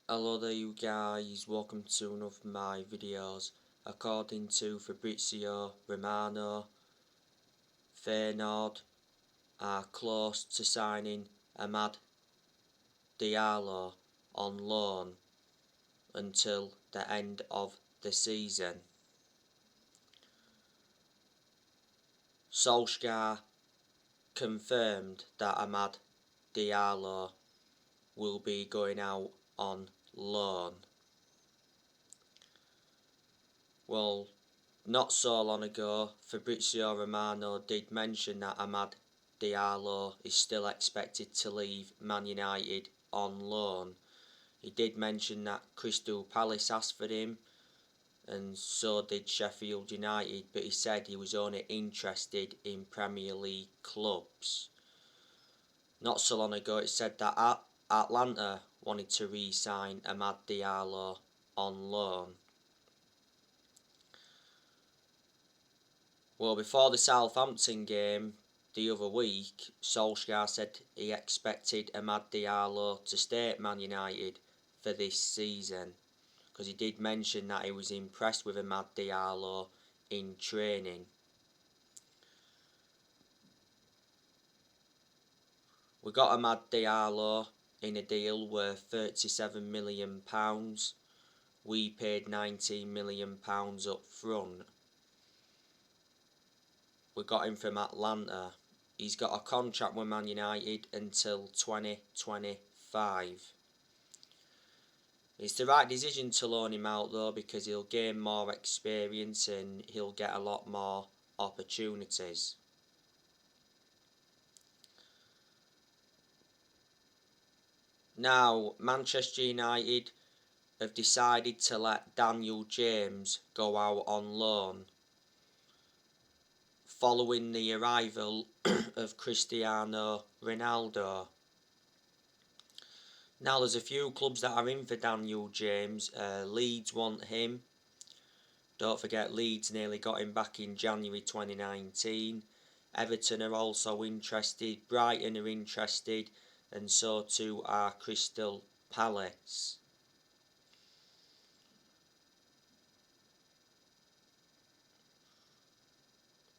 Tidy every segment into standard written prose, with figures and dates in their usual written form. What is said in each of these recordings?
Hello there you guys, welcome to one of my videos. According to Fabrizio Romano, Feyenoord are close to signing Diallo on loan until the end of the season. Solska confirmed that Diallo will be going out on loan. Well, not so long ago, Fabrizio Romano did mention that Diallo is still expected to leave Man United on loan. He did mention that Crystal Palace asked for him, and so did Sheffield United, but he said he was only interested in Premier League clubs. Not so long ago, it said that Atlanta wanted to re-sign Diallo on loan. Well, before the Southampton game the other week, Solskjaer said he expected Diallo to stay at Man United for this season, because he did mention that he was impressed with Diallo in training. We got Diallo in a deal worth £37 million. We paid £19 million up front. We got him from Atlanta. He's got a contract with Man United until 2025. It's the right decision to loan him out though, because he'll gain more experience and he'll get a lot more opportunities. Now, Manchester United have decided to let Daniel James go out on loan following the arrival of Cristiano Ronaldo. Now, there's a few clubs that are in for Daniel James. Leeds want him. Don't forget, Leeds nearly got him back in January 2019. Everton are also interested. Brighton are interested. And so too are Crystal Palace.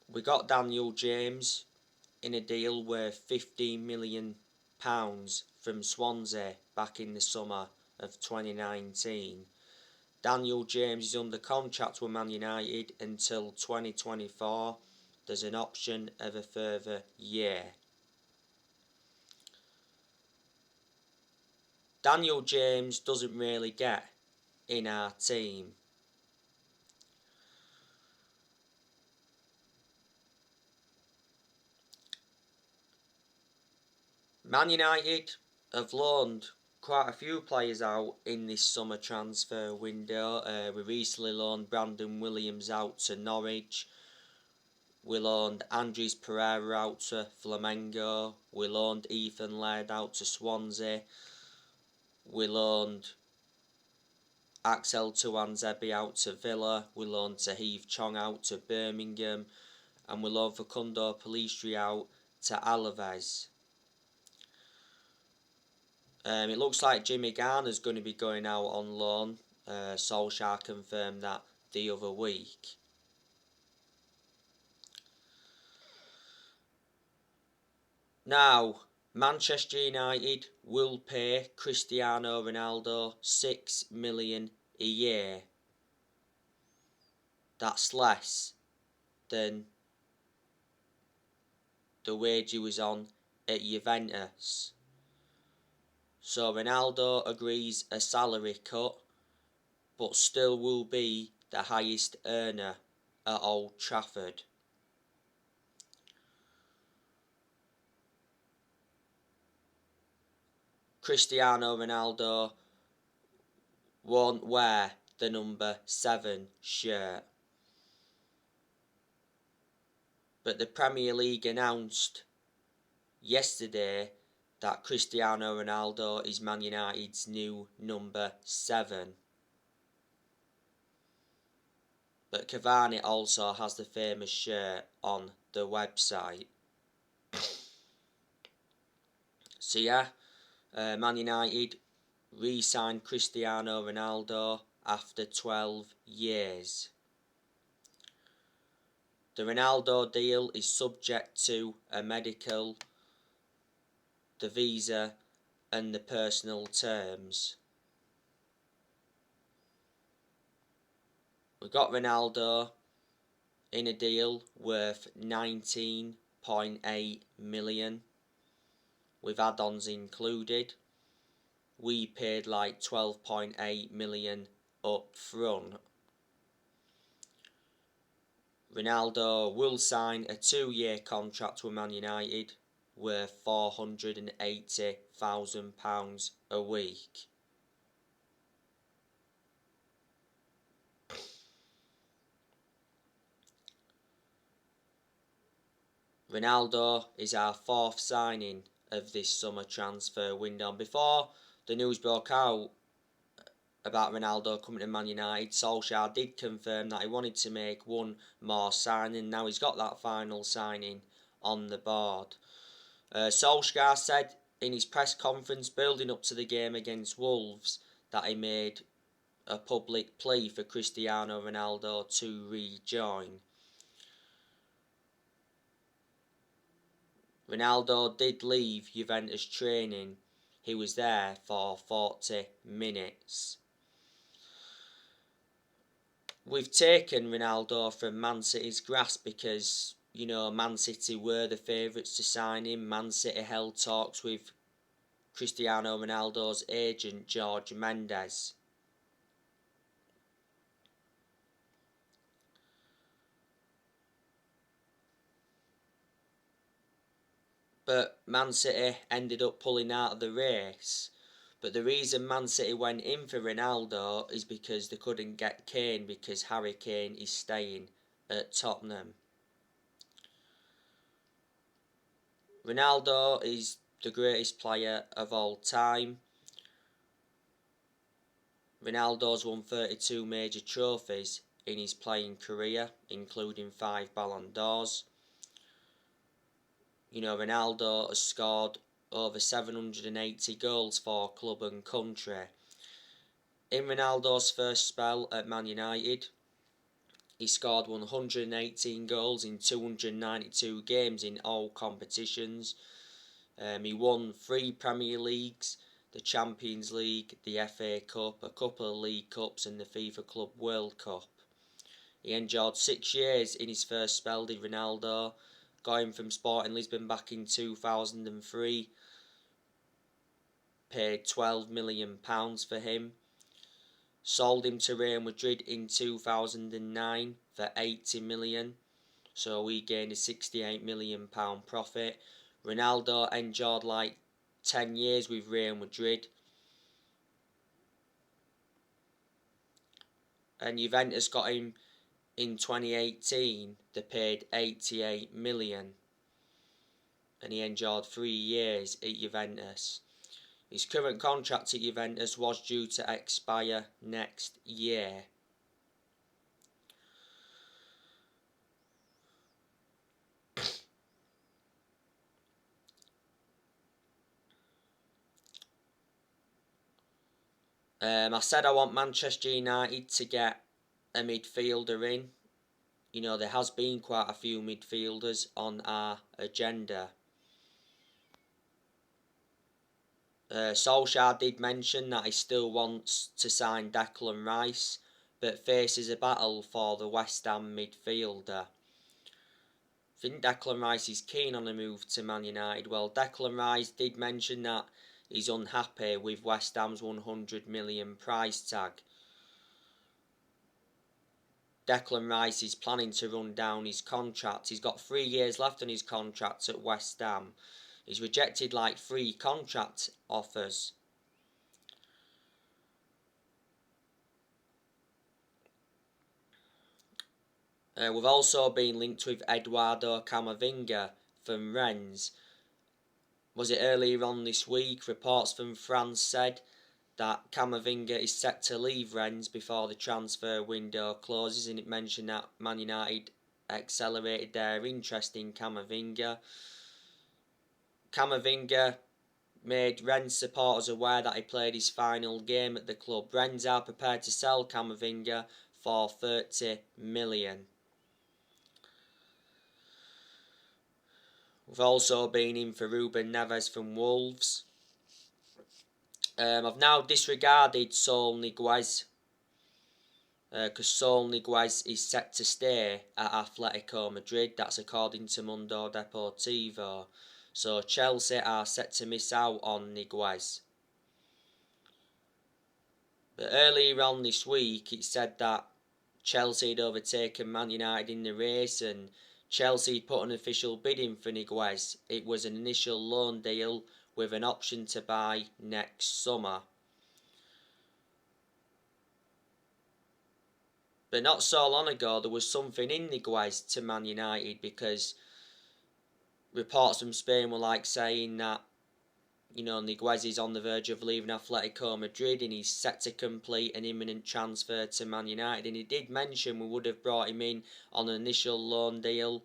We got Daniel James in a deal worth £15 million from Swansea back in the summer of 2019. Daniel James is under contract with Man United until 2024. There's an option of a further year. Daniel James doesn't really get in our team. Man United have loaned quite a few players out in this summer transfer window. We recently loaned Brandon Williams out to Norwich. We loaned Andres Pereira out to Flamengo. We loaned Ethan Laird out to Swansea. We loaned Axel Tuanzebe out to Villa. We loaned Tahith Chong out to Birmingham. And we loaned Facundo Pellistri out to Alaves. It looks like Jimmy Garner's going to be going out on loan. Solskjaer confirmed that the other week. Now, Manchester United will pay Cristiano Ronaldo £6 million a year. That's less than the wage he was on at Juventus. So Ronaldo agrees a salary cut, but still will be the highest earner at Old Trafford. Cristiano Ronaldo won't wear the number 7 shirt. But the Premier League announced yesterday that Cristiano Ronaldo is Man United's new number 7. But Cavani also has the famous shirt on the website. So yeah, Man United re-signed Cristiano Ronaldo after 12 years. The Ronaldo deal is subject to a medical, the visa and the personal terms. We got Ronaldo in a deal worth 19.8 million with add-ons included. We paid like 12.8 million up front. Ronaldo will sign a 2-year contract with Man United worth £480,000 a week. Ronaldo is our 4th signing of this summer transfer window. And before the news broke out about Ronaldo coming to Man United, Solskjaer did confirm that he wanted to make one more signing. Now he's got that final signing on the board. Solskjaer said in his press conference building up to the game against Wolves that he made a public plea for Cristiano Ronaldo to rejoin. Ronaldo did leave Juventus training. He was there for 40 minutes. We've taken Ronaldo from Man City's grasp because, Man City were the favourites to sign him. Man City held talks with Cristiano Ronaldo's agent, George Mendes. But Man City ended up pulling out of the race. But the reason Man City went in for Ronaldo is because they couldn't get Kane because Harry Kane is staying at Tottenham. Ronaldo is the greatest player of all time. Ronaldo's won 32 major trophies in his playing career, including 5 Ballon d'Ors. Ronaldo has scored over 780 goals for club and country. In Ronaldo's first spell at Man United, he scored 118 goals in 292 games in all competitions. He won 3 Premier Leagues, the Champions League, the FA Cup, a couple of League Cups and the FIFA Club World Cup. He endured 6 years in his first spell, did Ronaldo. Got him from Sporting Lisbon back in 2003. Paid £12 million for him. Sold him to Real Madrid in 2009 for 80 million. So we gained a £68 million profit. Ronaldo endured like 10 years with Real Madrid. And Juventus got him in 2018. They paid 88 million. And he endured 3 years at Juventus. His current contract at Juventus was due to expire next year. I said I want Manchester United to get a midfielder in. There has been quite a few midfielders on our agenda. Solskjaer did mention that he still wants to sign Declan Rice, but faces a battle for the West Ham midfielder. I think Declan Rice is keen on a move to Man United. Well, Declan Rice did mention that he's unhappy with West Ham's 100 million price tag. Declan Rice is planning to run down his contract. He's got 3 years left on his contract at West Ham. He's rejected like 3 contract offers. We've also been linked with Eduardo Camavinga from Rennes. Was it earlier on this week? Reports from France said that Camavinga is set to leave Rennes before the transfer window closes, and it mentioned that Man United accelerated their interest in Camavinga. Camavinga made Rennes supporters aware that he played his final game at the club. Rennes are prepared to sell Camavinga for 30 million. We've also been in for Ruben Neves from Wolves. I've now disregarded Saul Niguez because Saul Niguez is set to stay at Atletico Madrid. That's according to Mundo Deportivo. So Chelsea are set to miss out on Niguez. But earlier on this week it said that Chelsea had overtaken Man United in the race and Chelsea had put an official bid in for Niguez. It was an initial loan deal with an option to buy next summer. But not so long ago there was something in Niguez to Man United, because reports from Spain were like saying that, you know, Niguez is on the verge of leaving Atletico Madrid and he's set to complete an imminent transfer to Man United. And he did mention we would have brought him in on an initial loan deal,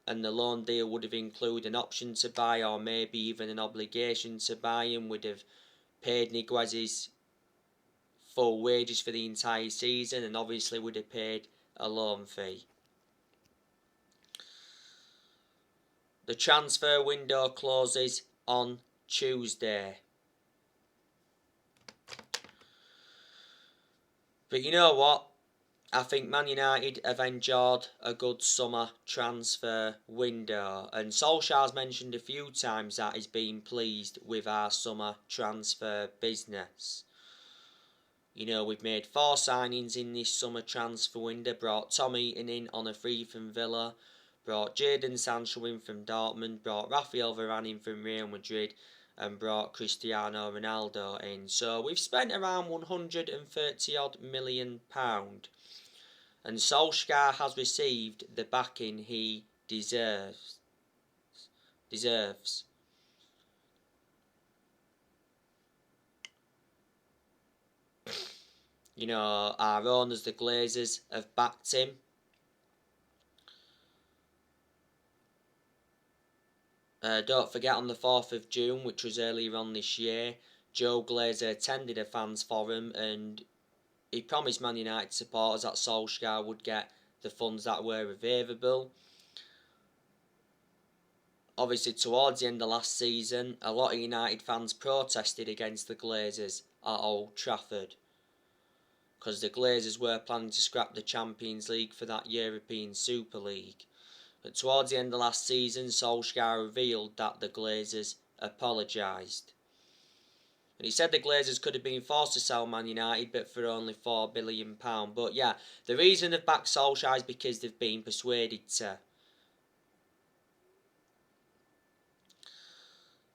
and the loan deal would have included an option to buy or maybe even an obligation to buy him. We'd have paid Niguez's full wages for the entire season and obviously would have paid a loan fee. The transfer window closes on Tuesday. But you know what? I think Man United have enjoyed a good summer transfer window, and Solskjaer's mentioned a few times that he's been pleased with our summer transfer business. You know, we've made 4 signings in this summer transfer window. Brought Tom Eaton in on a free from Villa. Brought Jadon Sancho in from Dortmund. Brought Rafael Varane in from Real Madrid. And brought Cristiano Ronaldo in. So we've spent around £130 odd million. And Solskjaer has received the backing he deserves. You know, our owners, the Glazers, have backed him. Don't forget, on the 4th of June, which was earlier on this year, Joe Glazer attended a fans forum and he promised Man United supporters that Solskjaer would get the funds that were available. Obviously, towards the end of last season, a lot of United fans protested against the Glazers at Old Trafford, because the Glazers were planning to scrap the Champions League for that European Super League. But towards the end of last season, Solskjaer revealed that the Glazers apologised. And he said the Glazers could have been forced to sell Man United, but for only £4 billion. But yeah, the reason they've backed Solskjaer is because they've been persuaded to.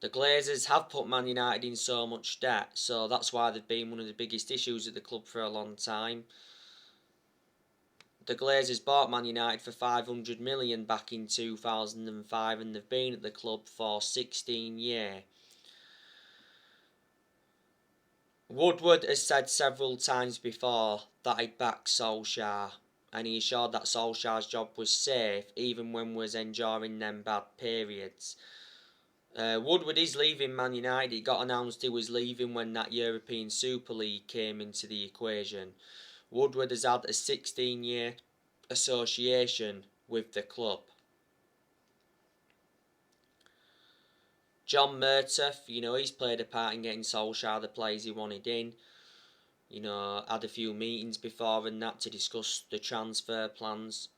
The Glazers have put Man United in so much debt, so that's why they've been one of the biggest issues at the club for a long time. The Glazers bought Man United for 500 million back in 2005 and they've been at the club for 16 years. Woodward has said several times before that he'd back Solskjaer, and he assured that Solskjaer's job was safe even when we was enduring them bad periods. Woodward is leaving Man United. It got announced he was leaving when that European Super League came into the equation. Woodward has had a 16-year association with the club. John Murtough, you know, he's played a part in getting Solskjaer the players he wanted in. You know, had a few meetings before and that to discuss the transfer plans.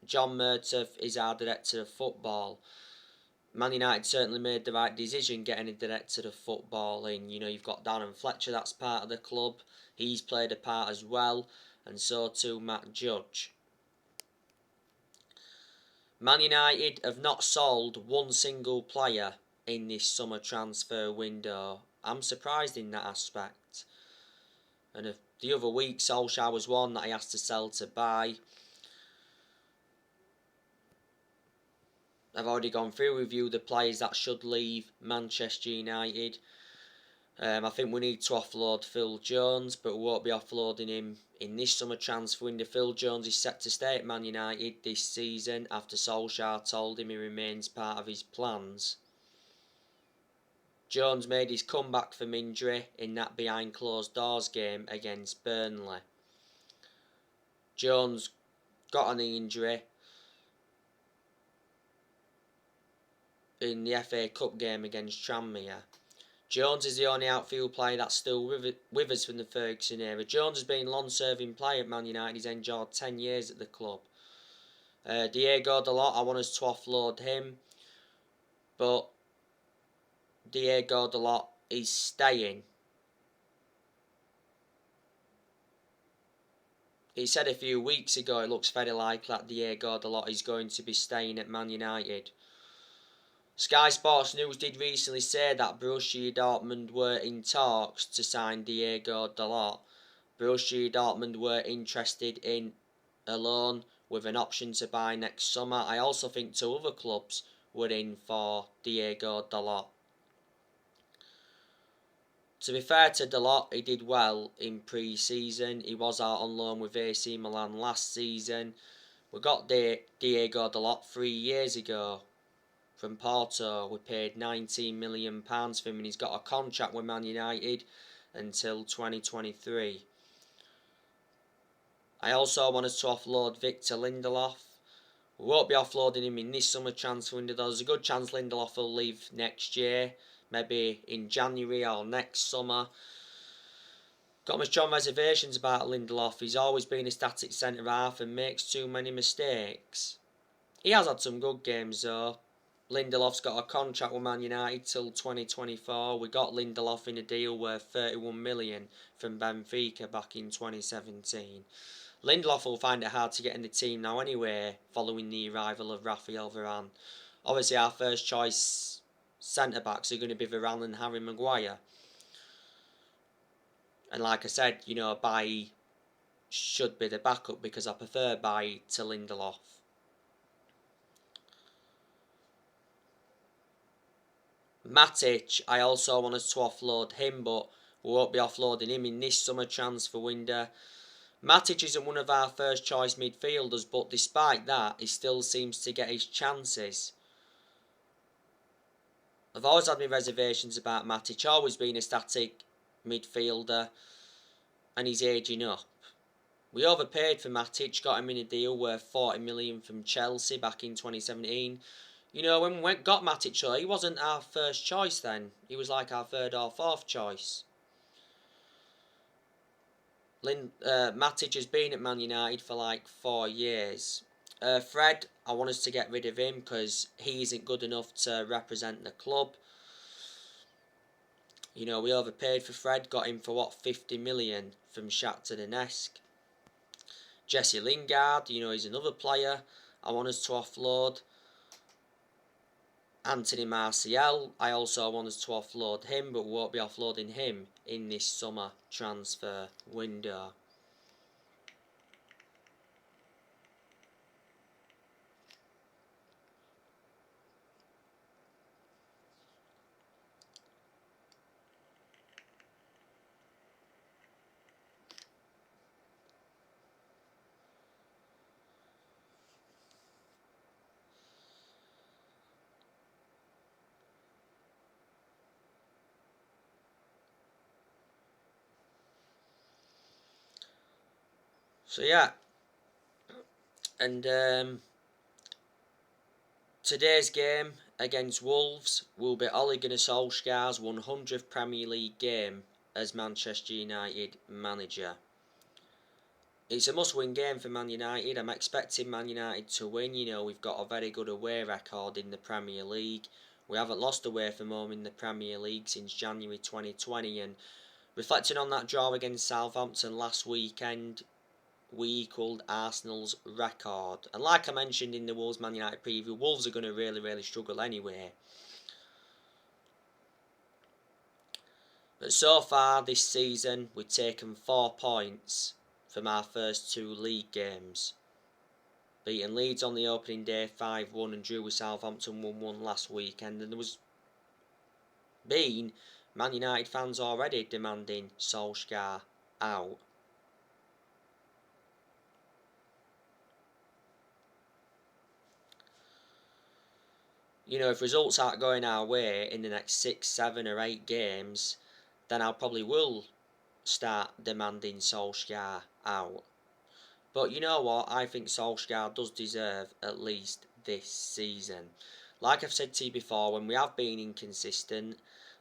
John Murtough is our director of football. Man United certainly made the right decision getting a director of football in. You know, you've got Darren Fletcher, that's part of the club. He's played a part as well, and so too Matt Judge. Man United have not sold one single player in this summer transfer window. I'm surprised in that aspect. And the other week, Solskjaer was one that he has to sell to buy. I've already gone through with you the players that should leave Manchester United. I think we need to offload Phil Jones, but we won't be offloading him in this summer transfer window. Phil Jones is set to stay at Man United this season after Solskjaer told him he remains part of his plans. Jones made his comeback from injury in that behind closed doors game against Burnley. Jones got an injury in the FA Cup game against Tranmere. Jones is the only outfield player that's still with us from the Ferguson era. Jones has been a long-serving player at Man United. He's enjoyed 10 years at the club. Diego Dalot, I want us to offload him, but Diego Dalot is staying. He said a few weeks ago it looks very likely that Diego Dalot is going to be staying at Man United. Sky Sports News did recently say that Borussia Dortmund were in talks to sign Diego Dalot. Borussia Dortmund were interested in a loan with an option to buy next summer. I also think 2 other clubs were in for Diego Dalot. To be fair to Dalot, he did well in pre-season. He was out on loan with AC Milan last season. We got Diego Dalot 3 years ago from Porto. We paid £19 million for him, and he's got a contract with Man United until 2023. I also want us to offload Victor Lindelof. We won't be offloading him in this summer transfer window. There's a good chance Lindelof will leave next year, maybe in January or next summer. Got my strong reservations about Lindelof. He's always been a static centre half and makes too many mistakes. He has had some good games though. Lindelof's got a contract with Man United till 2024. We got Lindelof in a deal worth 31 million from Benfica back in 2017. Lindelof will find it hard to get in the team now anyway, following the arrival of Raphael Varane. Obviously our first choice centre-backs are going to be Varane and Harry Maguire. And like I said, Bailly should be the backup because I prefer Bailly to Lindelof. Matic, I also want us to offload him, but we won't be offloading him in this summer transfer window. Matic isn't one of our first choice midfielders, but despite that, he still seems to get his chances. I've always had my reservations about Matic, always been a static midfielder, and he's ageing up. We overpaid for Matic, got him in a deal worth 40 million from Chelsea back in 2017. When we got Matic, though, he wasn't our first choice then. He was like our 3rd or 4th choice. Matic has been at Man United for like 4 years. Fred, I want us to get rid of him because he isn't good enough to represent the club. We overpaid for Fred, got him for 50 million from Shakhtar Donetsk. Jesse Lingard, he's another player I want us to offload. Anthony Martial, I also want us to offload him, but we won't be offloading him in this summer transfer window. So yeah, and today's game against Wolves will be Ole Gunnar Solskjaer's 100th Premier League game as Manchester United manager. It's a must-win game for Man United. I'm expecting Man United to win. We've got a very good away record in the Premier League. We haven't lost away from home in the Premier League since January 2020, and reflecting on that draw against Southampton last weekend, we equalled Arsenal's record. And like I mentioned in the Wolves Man United preview, Wolves are going to really struggle anyway. But so far this season, we've taken 4 points from our first 2 league games. Beating Leeds on the opening day 5-1 and drew with Southampton 1-1 last weekend. And there was been Man United fans already demanding Solskjaer out. if results aren't going our way in the next 6, 7 or 8 games, then I probably will start demanding Solskjaer out. But you know what? I think Solskjaer does deserve at least this season. Like I've said to you before, when we have been inconsistent,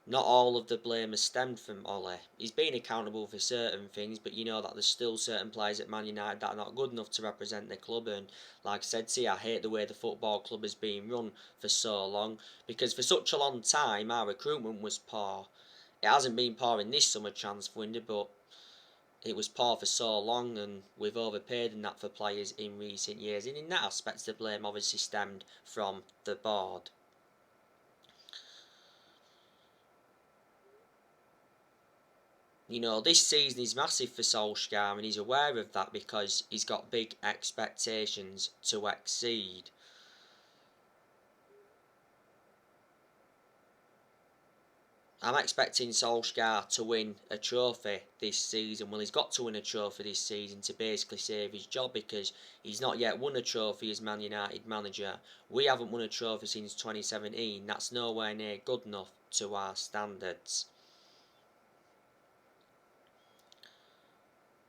not all of the blame has stemmed from Ole. He's been accountable for certain things, but you know that there's still certain players at Man United that are not good enough to represent the club. And like I said to you, I hate the way the football club has been run for so long, because for such a long time our recruitment was poor. It hasn't been poor in this summer transfer window, but it was poor for so long, and we've overpaid and that for players in recent years. And in that aspect, the blame obviously stemmed from the board. This season is massive for Solskjaer, and he's aware of that because he's got big expectations to exceed. I'm expecting Solskjaer to win a trophy this season. Well, he's got to win a trophy this season to basically save his job, because he's not yet won a trophy as Man United manager. We haven't won a trophy since 2017. That's nowhere near good enough to our standards.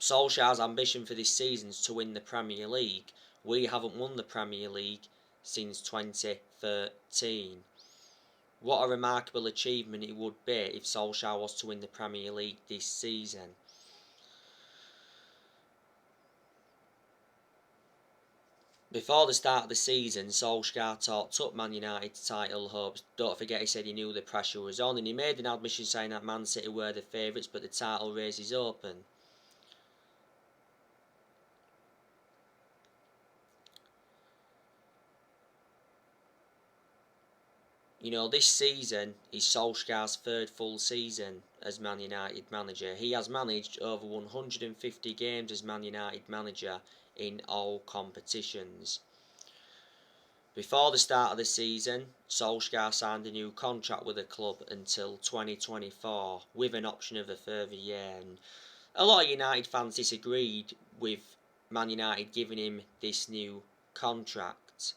Solskjaer's ambition for this season is to win the Premier League. We haven't won the Premier League since 2013. What a remarkable achievement it would be if Solskjaer was to win the Premier League this season. Before the start of the season, Solskjaer talked up Man United's title hopes. Don't forget, he said he knew the pressure was on, and he made an admission saying that Man City were the favourites, but the title race is open. This season is Solskjaer's third full season as Man United manager. He has managed over 150 games as Man United manager in all competitions. Before the start of the season, Solskjaer signed a new contract with the club until 2024, with an option of a further year. And a lot of United fans disagreed with Man United giving him this new contract.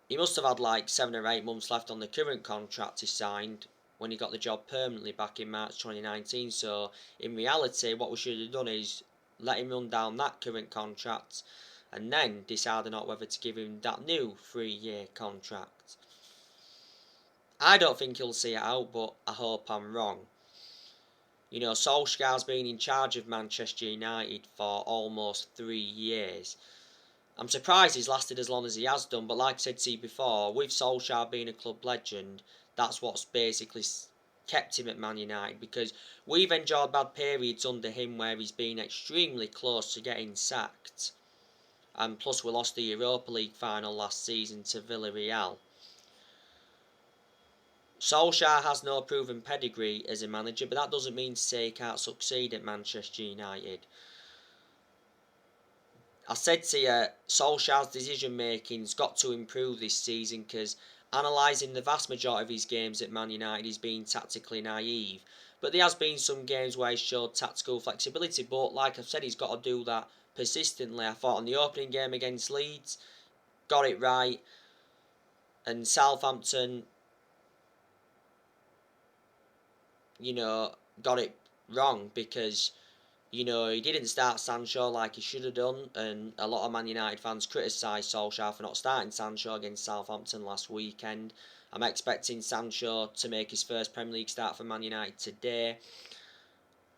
He must have had like 7 or 8 months left on the current contract he signed when he got the job permanently back in March 2019. So in reality, what we should have done is let him run down that current contract and then decide or not whether to give him that new 3-year contract. I don't think he'll see it out, but I hope I'm wrong. Solskjaer's been in charge of Manchester United for almost 3 years. I'm surprised he's lasted as long as he has done, but like I said to you before, with Solskjaer being a club legend, that's what's basically kept him at Man United, because we've enjoyed bad periods under him where he's been extremely close to getting sacked. And plus we lost the Europa League final last season to Villarreal. Solskjaer has no proven pedigree as a manager, but that doesn't mean to say he can't succeed at Manchester United. I said to you, Solskjaer's decision making's got to improve this season, because analysing the vast majority of his games at Man United, he's been tactically naive. But there has been some games where he's showed tactical flexibility, but like I've said, he's got to do that persistently. I thought on the opening game against Leeds, got it right, and Southampton, got it wrong, because he didn't start Sancho like he should have done, and a lot of Man United fans criticised Solskjaer for not starting Sancho against Southampton last weekend. I'm expecting Sancho to make his first Premier League start for Man United today.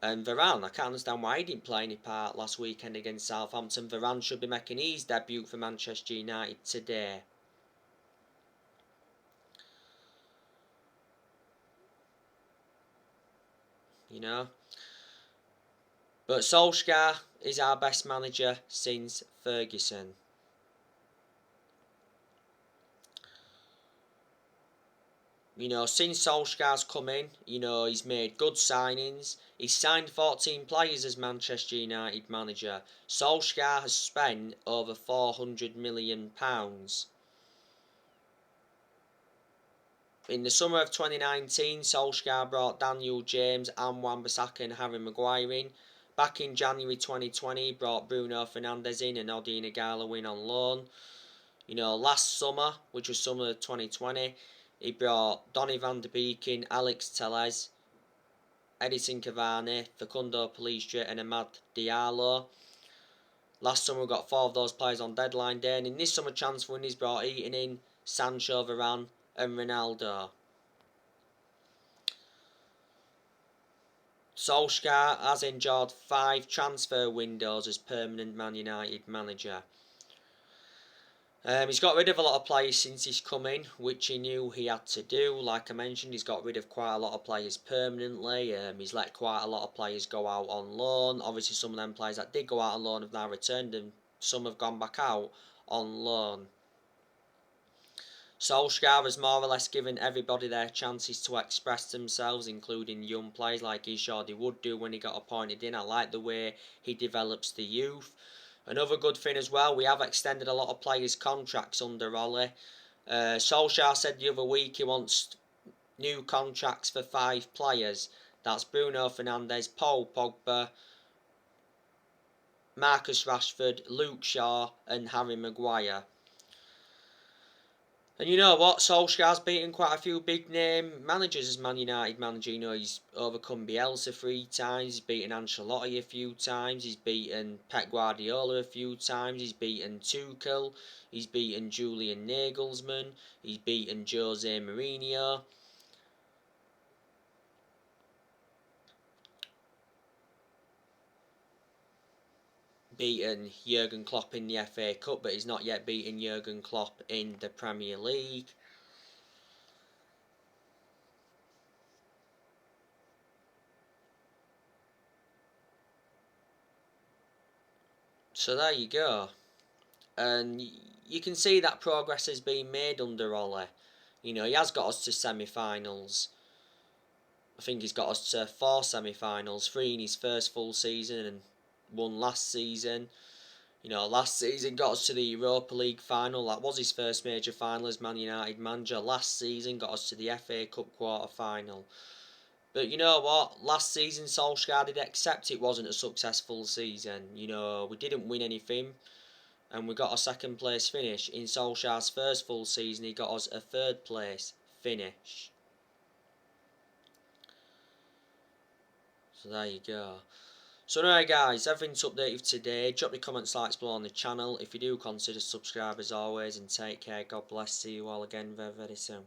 And Varane, I can't understand why he didn't play any part last weekend against Southampton. Varane should be making his debut for Manchester United today. But Solskjaer is our best manager since Ferguson. Since Solskjaer's come in, he's made good signings. He's signed 14 players as Manchester United manager. Solskjaer has spent over £400 million. In the summer of 2019, Solskjaer brought Daniel James, Wan-Bissaka and Harry Maguire in. Back in January 2020, he brought Bruno Fernandes in and Odion Igalo in on loan. You know, last summer, which was summer 2020, he brought Donny van de Beek in, Alex Telles, Edison Cavani, Facundo Pellistri and Amad Diallo. Last summer we got 4 of those players on deadline day, and in this summer transfer window he's brought Eaton in, Sancho, Varane and Ronaldo. Solskjaer has endured 5 transfer windows as permanent Man United manager. He's got rid of a lot of players since he's come in, which he knew he had to do. Like I mentioned, he's got rid of quite a lot of players permanently. He's let quite a lot of players go out on loan. Obviously, some of them players that did go out on loan have now returned, and some have gone back out on loan. Solskjaer has more or less given everybody their chances to express themselves, including young players like he showed he would do when he got appointed in. I like the way he develops the youth. Another good thing as well, we have extended a lot of players' contracts under Ole. Solskjaer said the other week he wants new contracts for 5 players. That's Bruno Fernandes, Paul Pogba, Marcus Rashford, Luke Shaw and Harry Maguire. And you know what? Solskjaer's beaten quite a few big name managers as Man United manager. You know, he's overcome Bielsa 3 times, he's beaten Ancelotti a few times, he's beaten Pep Guardiola a few times, he's beaten Tuchel, he's beaten Julian Nagelsmann, he's beaten Jose Mourinho. Beaten Jurgen Klopp in the FA Cup, but he's not yet beaten Jurgen Klopp in the Premier League. So there you go. And you can see that progress has been made under Ole. You know, he has got us to semi-finals. I think he's got us to 4 semi-finals, 3 in his first full season and 1 last season. You know, last season got us to the Europa League final. That was his first major final as Man United manager. Last season got us to the FA Cup quarter-final. But you know what? Last season Solskjaer did accept it wasn't a successful season. You know, we didn't win anything. And we got a 2nd place finish. In Solskjaer's first full season, he got us a 3rd place finish. So there you go. So anyway guys, everything's updated today. Drop your comments, likes below on the channel. If you do, consider subscribe as always, and take care. God bless. See you all again very, very soon.